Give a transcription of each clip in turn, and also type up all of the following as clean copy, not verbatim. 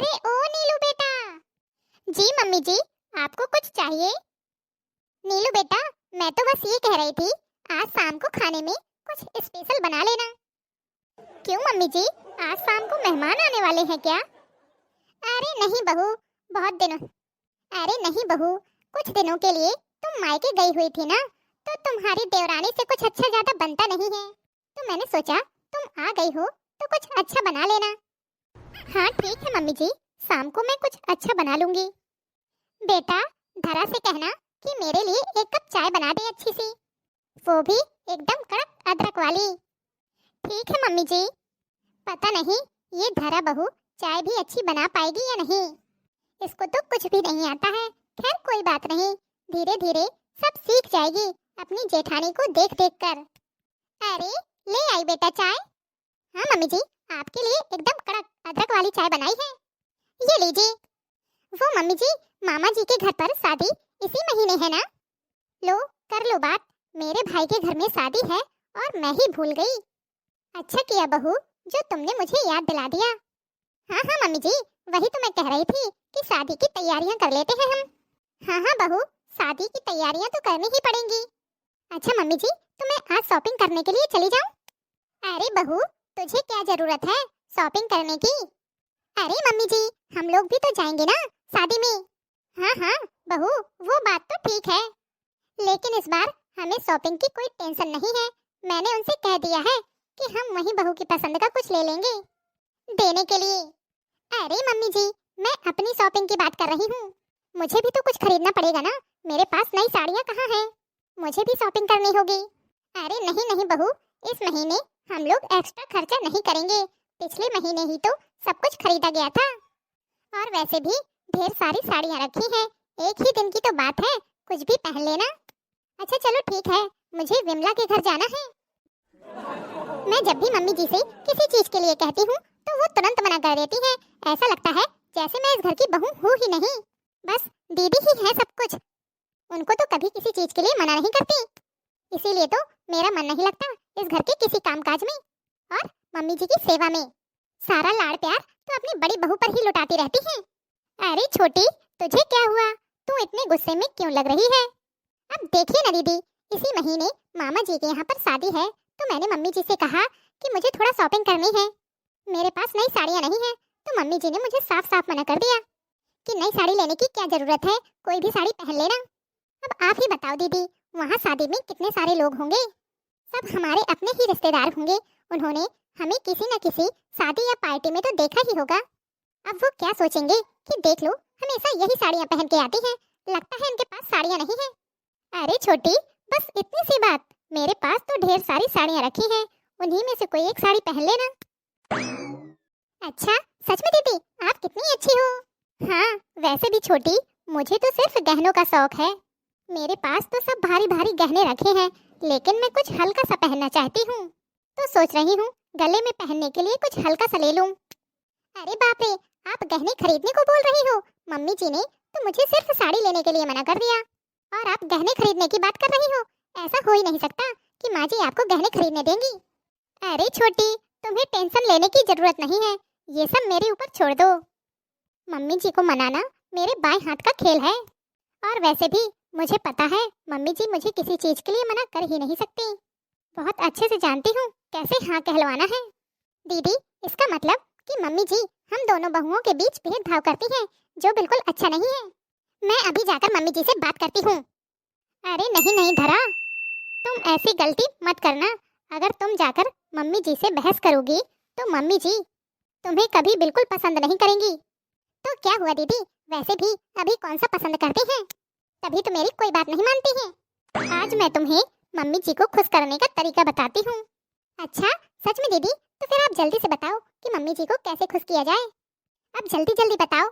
अरे ओ नीलू बेटा। जी मम्मी जी, आपको कुछ चाहिए? नीलू बेटा, मैं तो बस ये कह रही थी, आज शाम को खाने में कुछ स्पेशल बना लेना। क्यों मम्मी जी, आज शाम को मेहमान आने वाले हैं क्या? अरे नहीं बहू, बहुत दिनों अरे नहीं बहू, कुछ दिनों के लिए तुम मायके गई हुई थी ना, तो तुम्हारी देवरानी से कुछ अच्छा ज्यादा बनता नहीं है, तो मैंने सोचा तुम आ गई हो तो कुछ अच्छा बना लेना। हाँ ठीक है मम्मी जी, शाम को मैं कुछ अच्छा बना लूंगी। बेटा, धरा से कहना कि मेरे लिए एक कप चाय बना दे अच्छी सी, वो भी एकदम कड़क अदरक वाली। ठीक है मम्मी जी। पता नहीं ये धरा बहू चाय भी अच्छी बना पाएगी या नहीं, इसको तो कुछ भी नहीं आता है। खैर कोई बात नहीं, धीरे धीरे सब सीख जाएगी अपनी जेठानी को देख देख कर। अरे ले आई बेटा चाय। हाँ मम्मी जी, आपके लिए एकदम कड़क अदरक वाली चाय बनाई है, ये लीजिए। वो मम्मी जी, मामा जी के घर पर शादी इसी महीने है ना? लो कर लो बात, मेरे भाई के घर में शादी है और मैं ही भूल गई। अच्छा किया बहू जो तुमने मुझे याद दिला दिया। हाँ हाँ मम्मी जी, वही तो मैं कह रही थी कि शादी की तैयारियां कर लेते हैं हम। हाँ हाँ बहू, शादी की तैयारियां तो करनी ही पड़ेंगी। अच्छा मम्मी जी, तो मैं आज शॉपिंग करने के लिए चली जाऊं? अरे बहू, तुझे क्या जरूरत है शॉपिंग करने की? अरे मम्मी जी, हम लोग भी तो जाएंगे ना शादी में। हाँ हाँ बहू, वो बात तो ठीक है, लेकिन इस बार हमें शॉपिंग की कोई टेंशन नहीं है। मैंने उनसे कह दिया है कि हम वहीं बहू की पसंद का कुछ ले लेंगे देने के लिए। अरे मम्मी जी, मैं अपनी शॉपिंग की बात कर रही हूँ, मुझे भी तो कुछ खरीदना पड़ेगा ना, मेरे पास नई साड़ियाँ कहाँ हैं, मुझे भी शॉपिंग करनी होगी। अरे नहीं नहीं बहू, इस महीने हम लोग एक्स्ट्रा खर्चा नहीं करेंगे, पिछले महीने ही तो सब कुछ खरीदा गया था, और वैसे भी ढेर सारी साड़ियाँ रखी हैं, एक ही दिन की तो बात है, कुछ भी पहन लेना। अच्छा चलो ठीक है, मुझे विमला के घर जाना है। मैं जब भी मम्मी जी से किसी चीज के लिए कहती हूँ तो वो तुरंत मना कर देती है, ऐसा लगता है जैसे मैं इस घर की बहू हूँ ही नहीं, बस दीदी ही है सब कुछ, उनको तो कभी किसी चीज के लिए मना नहीं करती। इसीलिए तो मेरा मन नहीं लगता इस घर के किसी कामकाज में, और मम्मी जी की सेवा में सारा लाड़ प्यार तो अपनी बड़ी बहू पर ही लुटाती रहती है। अरे छोटी, तुझे क्या हुआ, तू इतने गुस्से में क्यों लग रही है? अब देखिए ना दीदी, इसी महीने मामा जी के यहाँ पर शादी है, तो मैंने मम्मी जी से कहा कि मुझे थोड़ा शॉपिंग करनी है, मेरे पास नई साड़ियाँ नहीं है, तो मम्मी जी ने मुझे साफ साफ मना कर दिया कि नई साड़ी लेने की क्या जरूरत है, कोई भी साड़ी पहन लेना। अब आप ही बताओ दीदी, वहाँ शादी में कितने सारे लोग होंगे, सब हमारे अपने ही रिश्तेदार होंगे, उन्होंने हमें किसी न किसी शादी या पार्टी में तो देखा ही होगा। अब वो क्या सोचेंगे कि देख लो हमेशा यही साड़ियाँ पहन के आती हैं, लगता है इनके पास साड़ियाँ नहीं है। अरे छोटी, बस इतनी सी बात, मेरे पास तो ढेर सारी साड़ियाँ रखी हैं, उन्हीं में से कोई एक साड़ी पहन लेना। अच्छा सच में दीदी, आप कितनी अच्छी हो। हाँ वैसे भी छोटी, मुझे तो सिर्फ गहनों का शौक है, मेरे पास तो सब भारी भारी गहने रखे हैं, लेकिन मैं कुछ हल्का सा पहनना चाहती हूँ, तो सोच रही हूँ गले में पहनने के लिए कुछ हल्का सा ले लूं। अरे बाप रे, आप गहने खरीदने को बोल रही हो? मम्मी जी ने तो मुझे सिर्फ साड़ी लेने के लिए मना कर दिया, और आप गहने खरीदने की बात कर रही हो? ऐसा हो ही नहीं सकता कि माँ जी आपको गहने खरीदने देंगी। अरे छोटी, तुम्हें टेंशन लेने की जरूरत नहीं है, ये सब मेरे ऊपर छोड़ दो। मम्मी जी को मनाना मेरे बाएं हाथ का खेल है, और वैसे भी मुझे पता है मम्मी जी मुझे किसी चीज के लिए मना कर ही नहीं सकती, बहुत अच्छे से जानती हूँ कैसे हाँ कहलवाना है। दीदी, इसका मतलब कि मम्मी जी हम दोनों बहुओं के बीच भेदभाव करती हैं, जो बिल्कुल अच्छा नहीं है। मैं अभी जाकर मम्मी जी से बात करती हूँ। अरे नहीं नहीं धरा, तुम ऐसी गलती मत करना, अगर तुम जाकर मम्मी जी से बहस करोगी तो मम्मी जी तुम्हें कभी बिल्कुल पसंद नहीं करेंगी। तो क्या हुआ दीदी, वैसे भी अभी कौन सा पसंद करते हैं, तभी तो मेरी कोई बात नहीं मानती हैं। आज मैं तुम्हें मम्मी जी को खुश करने का तरीका बताती हूँ। अच्छा सच में दीदी, तो फिर आप जल्दी से बताओ कि मम्मी जी को कैसे खुश किया जाए, अब जल्दी जल्दी बताओ।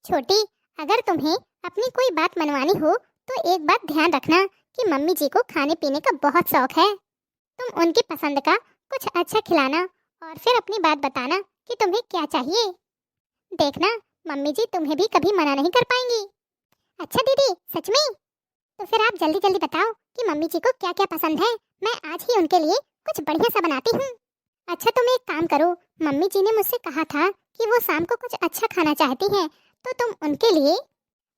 छोटी, अगर तुम्हें अपनी कोई बात मनवानी हो तो एक बात ध्यान रखना कि मम्मी जी को खाने पीने का बहुत शौक है, तुम उनकी पसंद का कुछ अच्छा खिलाना और फिर अपनी बात बताना कि तुम्हें क्या चाहिए, देखना मम्मी जी तुम्हें भी कभी मना नहीं कर पाएंगी। अच्छा दीदी सच में, तो फिर आप जल्दी जल्दी बताओ कि मम्मी जी को क्या क्या पसंद है, मैं आज ही उनके लिए कुछ बढ़िया सा बनाती हूँ। अच्छा तुम एक काम करो, मम्मी जी ने मुझसे कहा था कि वो शाम को कुछ अच्छा खाना चाहती हैं, तो तुम उनके लिए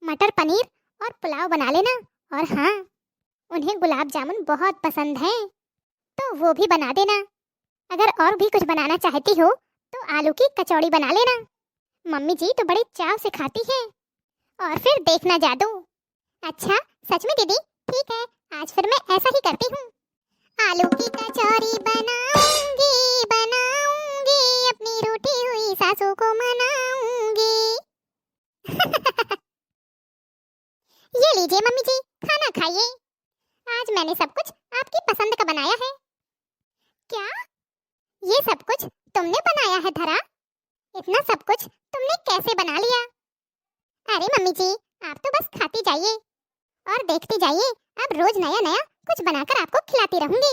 मटर पनीर और पुलाव बना लेना। और हाँ, उन्हें गुलाब जामुन बहुत पसंद हैं, तो वो भी बना देना। अगर और भी कुछ बनाना चाहती हो तो आलू की कचौड़ी बना लेना। मम्मी जी तो बड़े चाव से खाती हैं। और फिर देखना जादू। अच्छा सच में दीदी? ठीक है, आज फिर मैं ऐसा ही करती हूँ। आलू की कचौड़ी बनाऊंगी बनाऊंगी, अपनी रूठी हुई सासू को मनाऊंगी। ये लीजिए मम्मी जी, खाना खाइए। आज मैंने सब कुछ आपकी पसंद का बनाया है। क्या? ये सब कुछ तुमने बनाया है धरा? इतना सब कुछ तुमने कैसे बना लिया? अरे मम्मी जी, आप तो बस खाती जाइए और देखती जाइए। अब रोज नया नया कुछ बनाकर आपको खिलाती रहूंगी।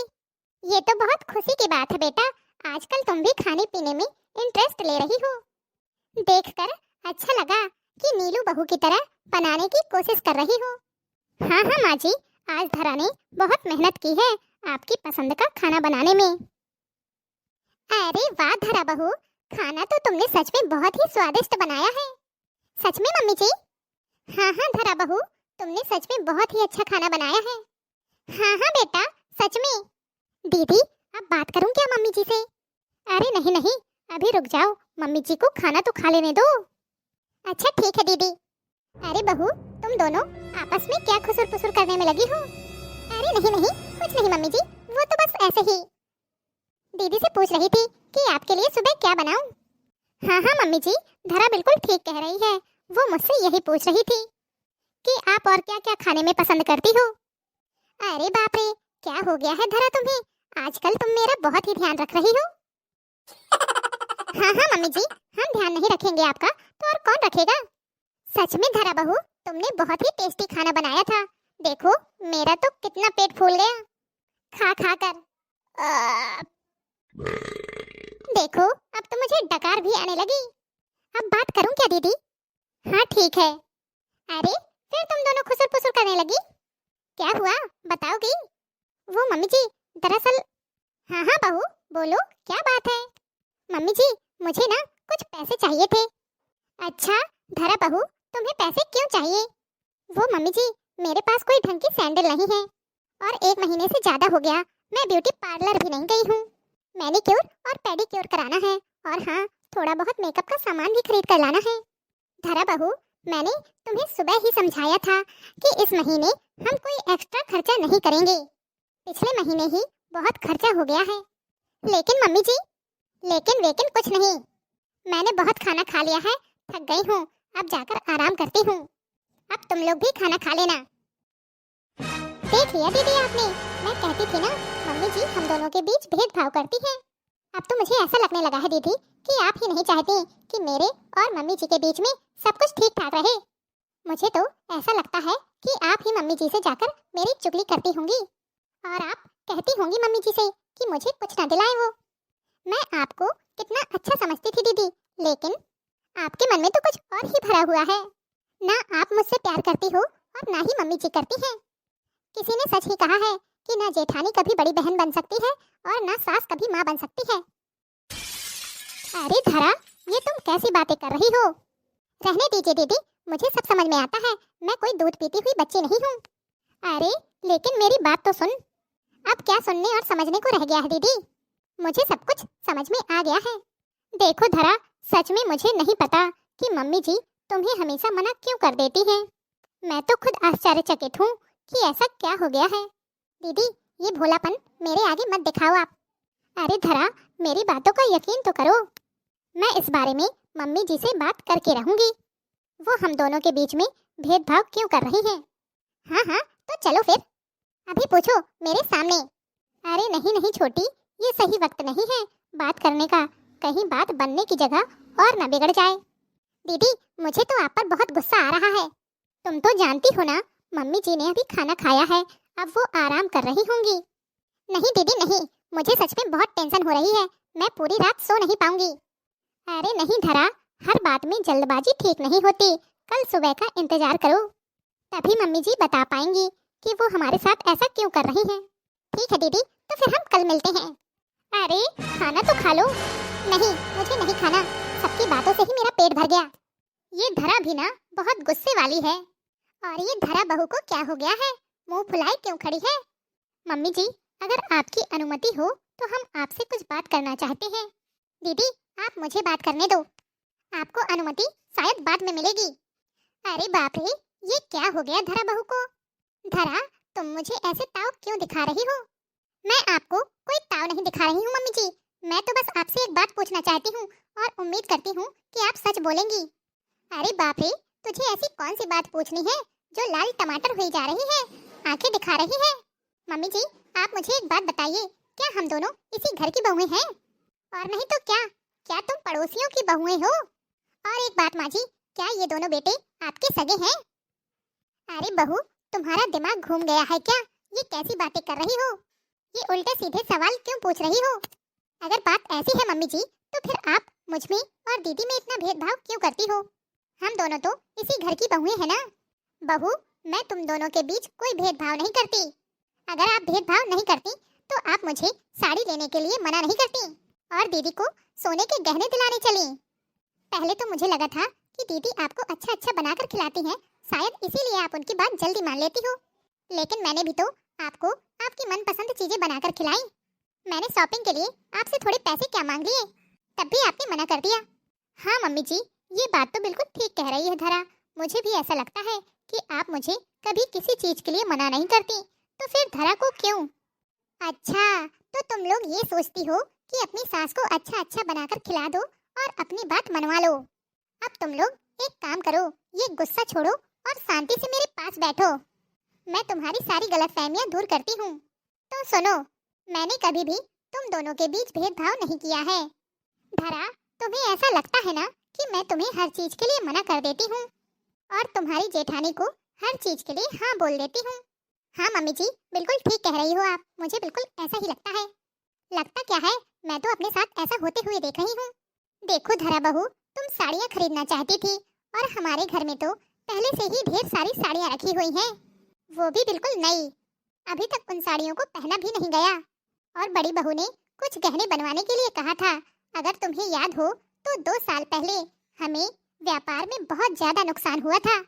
ये तो बहुत खुशी की बात है बेटा, आजकल तुम भी खाने पीने में इंटरेस्ट ले रही हो। देखकर अच्छा लगा कि नीलू बहू की तरह बनाने की कोशिश कर रही हो। हाँ हाँ माँ जी, आज धरा ने बहुत मेहनत की है आपकी पसंद का खाना बनाने में। अरे वाह धरा बहू, खाना तो तुमने सच में बहुत ही स्वादिष्ट बनाया है। सच में मम्मी जी? हाँ हाँ धरा बहू, तुमने सच में बहुत ही अच्छा खाना बनाया है। हाँ हाँ बेटा, सच में। दीदी अब बात करूं क्या मम्मी जी से? अरे नहीं नहीं, अभी रुक जाओ, मम्मी जी को खाना तो खा लेने दो। अच्छा ठीक है दीदी। अरे बहू, तुम दोनों आपस में क्या खुसुर पुसुर करने में लगी हो? अरे नहीं नहीं, कुछ नहीं मम्मी जी, वो तो बस ऐसे ही। दीदी से पूछ रही थी कि आपके लिए सुबह क्या बनाऊं। हाँ हाँ मम्मी जी, धरा बिल्कुल ठीक कह रही है। वो मुझसे यही पूछ रही थी कि आप और क्या क्या खाने में पसंद करती हो। अरे बाप रे, क्या हो गया है धरा तुम्हें? आजकल तुम मेरा बहुत ही ध्यान रख रही हो। हाँ हाँ मम्मी जी, हम ध्यान नहीं रखेंगे आपका तो और कौन रखेगा? सच में धरा बहू, तुमने बहुत ही टेस्टी खाना बनाया था। देखो मेरा तो कितना पेट फूल गया खा खा कर। देखो अब तो मुझे डकार भी आने लगी। अब बात करूं क्या दीदी? हाँ ठीक है। अरे फिर तुम दोनों खुसुर पुसुर करने लगी, क्या हुआ बताओगी? वो मम्मी जी दरअसल। हाँ हाँ बहू बोलो, क्या बात है? मम्मी जी मुझे ना कुछ पैसे चाहिए थे। अच्छा धरा बहू, तुम्हें पैसे क्यों चाहिए? वो मम्मी जी, मेरे पास कोई ढंग की सैंडल नहीं है और 1 महीने से ज्यादा हो गया मैं ब्यूटी पार्लर भी नहीं गई हूँ। मैनीक्योर और पेडिक्योर कराना है और हाँ, थोड़ा बहुत मेकअप का सामान भी खरीद कर लाना है। धरा बहू, मैंने तुम्हें सुबह ही समझाया था कि इस महीने हम कोई एक्स्ट्रा खर्चा नहीं करेंगे। पिछले महीने ही बहुत खर्चा हो गया है। लेकिन मम्मी जी, लेकिन वेकिन कुछ नहीं, मैंने बहुत खाना खा लिया है, थक गई हूँ, अब जाकर आराम करती हूँ। अब तुम लोग भी खाना खा लेना। देख लिया दीदी आपने, मैं कहती थी ना मम्मी जी हम दोनों के बीच भेदभाव करती हैं। अब तो मुझे ऐसा लगने लगा है दीदी कि आप ही नहीं चाहती कि मेरे और मम्मी जी के बीच में सब कुछ ठीक ठाक रहे। मुझे तो ऐसा लगता है कि आप ही मम्मी जी से जाकर मेरी चुगली करती होंगी और आप कहती होंगी मम्मी जी से कि मुझे कुछ ना दिलाएं वो। मैं आपको कितना अच्छा समझती थी दीदी, लेकिन आपके मन में तो कुछ और ही भरा हुआ है। ना आप मुझसे प्यार करती हो और ना ही मम्मी जी करती हैं। किसी ने सच ही कहा है कि ना जेठानी कभी बड़ी बहन बन सकती है और ना सास कभी माँ बन सकती है। अरे धरा, ये तुम कैसी बातें कर रही हो? रहने दीजिए दीदी, मुझे सब समझ में आता है, मैं कोई दूध पीती हुई बच्ची नहीं हूँ। अरे लेकिन मेरी बात तो सुन। अब क्या सुनने और समझने को रह गया है दीदी? मुझे सब कुछ समझ में आ गया है। देखो धरा, सच में मुझे नहीं पता कि मम्मी जी तुम्हें हमेशा मना क्यों कर देती हैं। मैं तो खुद आश्चर्यचकित हूँ कि ऐसा क्या हो गया है। दीदी ये भोलापन मेरे आगे मत दिखाओ आप। अरे धरा, मेरी बातों का यकीन तो करो। मैं इस बारे में मम्मी जी से बात करके रहूंगी, वो हम दोनों के बीच में भेदभाव क्यों कर रही हैं। हाँ हाँ तो चलो फिर, अभी पूछो मेरे सामने। अरे नहीं नहीं छोटी, ये सही वक्त नहीं है बात करने का, कहीं बात बनने की जगह और न बिगड़ जाए। दीदी मुझे तो आप पर बहुत गुस्सा आ रहा है। तुम तो जानती हो ना, मम्मी जी ने अभी खाना खाया है, अब वो आराम कर रही होंगी। नहीं दीदी नहीं, मुझे सच में बहुत टेंशन हो रही है, मैं पूरी रात सो नहीं पाऊंगी। अरे नहीं धरा, हर बात में जल्दबाजी ठीक नहीं होती, कल सुबह का इंतजार करो, तभी मम्मी जी बता पाएंगी कि वो हमारे साथ ऐसा क्यों कर रही हैं। ठीक है दीदी, तो फिर हम कल मिलते हैं। अरे खाना तो खा लो। नहीं मुझे नहीं खाना, सबकी बातों से ही मेरा पेट भर गया। ये धरा भी ना बहुत गुस्से वाली है। और ये धरा बहू को क्या हो गया है, मुंह फुलाए क्यों खड़ी है? मम्मी जी, अगर आपकी अनुमति हो तो हम आपसे कुछ बात करना चाहते हैं। दीदी, आप मुझे बात करने दो। आपको अनुमति शायद बाद में मिलेगी। अरे बाप रे, ये क्या हो गया धरा बहू को? धरा, तुम मुझे ऐसे ताव क्यों दिखा रही हो? मैं आपको कोई ताव नहीं दिखा रही हूँ मम्मी जी। मैं तो बस आपसे एक बात पूछना चाहती हूँ और उम्मीद करती हूँ कि आप सच बोलेंगी। अरे बाप रे, तुझे ऐसी कौन सी बात पूछनी है जो लाल टमाटर हुई जा रही है, आंखें दिखा रही है? मम्मी जी, आप मुझे एक बात बताइए, क्या हम दोनों इसी घर की बहुएं हैं? और नहीं तो क्या, क्या तुम पड़ोसियों की बहुएं हो? और एक बात माँ जी, क्या ये दोनों बेटे आपके सगे हैं? अरे बहू, तुम्हारा दिमाग घूम गया है क्या? ये कैसी बातें कर रही हो? ये उल्टे सीधे सवाल क्यों पूछ रही हो? अगर बात ऐसी है मम्मी जी, तो फिर आप मुझ में और दीदी में इतना भेदभाव क्यों करती हो? हम दोनों तो इसी घर की बहुएं हैं ना। बहू, मैं तुम दोनों के बीच कोई भेदभाव नहीं करती। अगर आप भेदभाव नहीं करती तो आप मुझे साड़ी लेने के लिए मना नहीं करती और दीदी को सोने के गहने दिलाने चली। पहले तो मुझे लगा था कि दीदी आपको अच्छा अच्छा बनाकर खिलाती हैं, शायद इसीलिए आप उनकी बात जल्दी मान लेती हो। लेकिन मैंने भी तो आपको आपकी मनपसंद चीजें बनाकर खिलाई। मैंने शॉपिंग के लिए आपसे थोड़े पैसे क्या मांग लिए, तब भी आपने मना कर दिया। हाँ मम्मी जी, ये बात तो बिल्कुल ठीक कह रही है धरा। मुझे भी ऐसा लगता है कि आप मुझे कभी किसी चीज के लिए मना नहीं करती, तो फिर धरा को क्यों? अच्छा, तो तुम लोग ये सोचती हो कि अपनी सास को अच्छा अच्छा बनाकर खिला दो और अपनी बात मनवा लो। अब तुम लोग एक काम करो, ये गुस्सा छोड़ो और शांति से मेरे पास बैठो। मैं तुम्हारी सारी गलतफहमियां दूर करती हूँ। तो सुनो, मैंने कभी भी तुम दोनों के बीच भेदभाव नहीं किया है। धरा, तुम्हें ऐसा लगता है ना कि मैं तुम्हें हर चीज के लिए मना कर देती हूँ और तुम्हारी जेठानी को हर चीज के लिए हाँ बोल देती हूँ। हाँ मम्मी जी, बिल्कुल ठीक कह रही हो आप, मुझे बिल्कुल ऐसा ही लगता है। लगता क्या है, मैं तो अपने साथ ऐसा होते हुए देख रही हूँ। देखो धरा बहू, तुम साड़ियाँ खरीदना चाहती थी और हमारे घर में तो पहले से ही ढेर सारी साड़ियाँ रखी हुई हैं, वो भी बिल्कुल नई। अभी तक उन साड़ियों को पहना भी नहीं गया और बड़ी बहू ने कुछ गहने बनवाने के लिए कहा था। अगर तुम्हें याद हो तो 2 साल पहले हमें व्यापार में बहुत ज्यादा नुकसान हुआ था।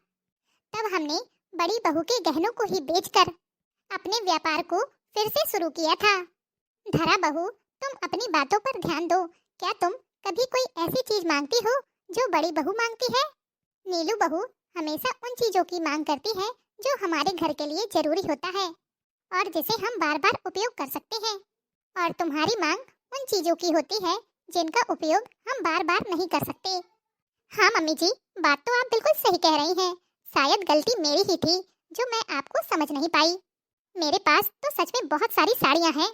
तब हमने बड़ी बहू के गहनों को ही बेचकर अपने व्यापार को फिर से शुरू किया था। धरा बहू, तुम अपनी बातों पर ध्यान दो। क्या तुम कभी कोई ऐसी चीज मांगती हो जो बड़ी बहू मांगती है? नीलू बहू हमेशा उन चीजों की मांग करती है जो हमारे घर के लिए जरूरी होता है और जिसे हम बार बार उपयोग कर सकते हैं, और तुम्हारी मांग उन चीजों की होती है जिनका उपयोग हम बार बार नहीं कर सकते। हाँ मम्मी जी, बात तो आप बिल्कुल सही कह रही हैं। शायद गलती मेरी ही थी जो मैं आपको समझ नहीं पाई। मेरे पास तो सच में बहुत सारी साड़ियाँ हैं।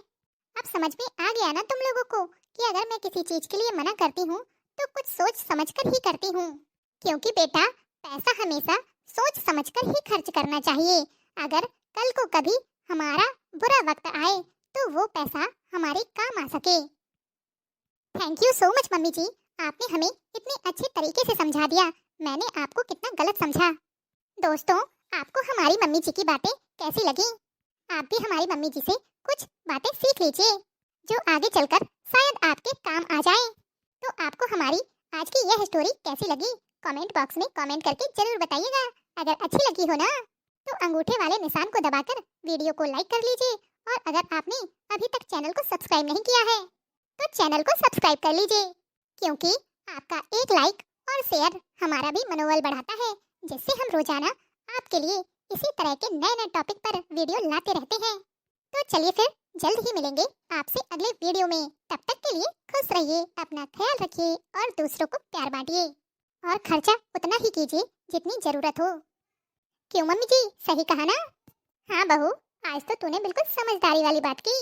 अब समझ में आ गया ना तुम लोगों को कि अगर मैं किसी चीज के लिए मना करती हूँ तो कुछ सोच समझकर ही करती हूँ, क्योंकि बेटा पैसा हमेशा सोच समझकर ही खर्च करना चाहिए। अगर कल को कभी हमारा बुरा वक्त आए तो वो पैसा हमारे काम आ सके। Thank you so much mummy ji, आपने हमें इतने अच्छे तरीके से समझा दिया। मैंने आपको कितना गलत समझा। दोस्तों, आपको हमारी मम्मी जी की बातें कैसी लगी? आप भी हमारी मम्मी जी से कुछ बातें सीख लीजिए जो आगे चलकर शायद आपके काम आ जाए। तो आपको हमारी आज की यह स्टोरी कैसी लगी, कमेंट बॉक्स में कमेंट करके जरूर बताइएगा। अगर अच्छी लगी हो ना तो अंगूठे वाले निशान को दबाकर वीडियो को लाइक कर लीजिए, और अगर आपने अभी तक चैनल को सब्सक्राइब नहीं किया है तो चैनल को सब्सक्राइब कर लीजिए, क्योंकि आपका एक लाइक और शेयर हमारा भी मनोबल बढ़ाता है, जिससे हम रोजाना आपके लिए इसी तरह के नए नए टॉपिक पर वीडियो लाते रहते हैं। तो चलिए फिर जल्द ही मिलेंगे आपसे अगले वीडियो में। तब तक के लिए खुश रहिए, अपना ख्याल रखिए और दूसरों को प्यार बांटिए, और खर्चा उतना ही कीजिए जितनी जरूरत हो। क्यों मम्मी जी, सही कहा ना? हाँ बहू, आज तो तूने बिल्कुल समझदारी वाली बात की।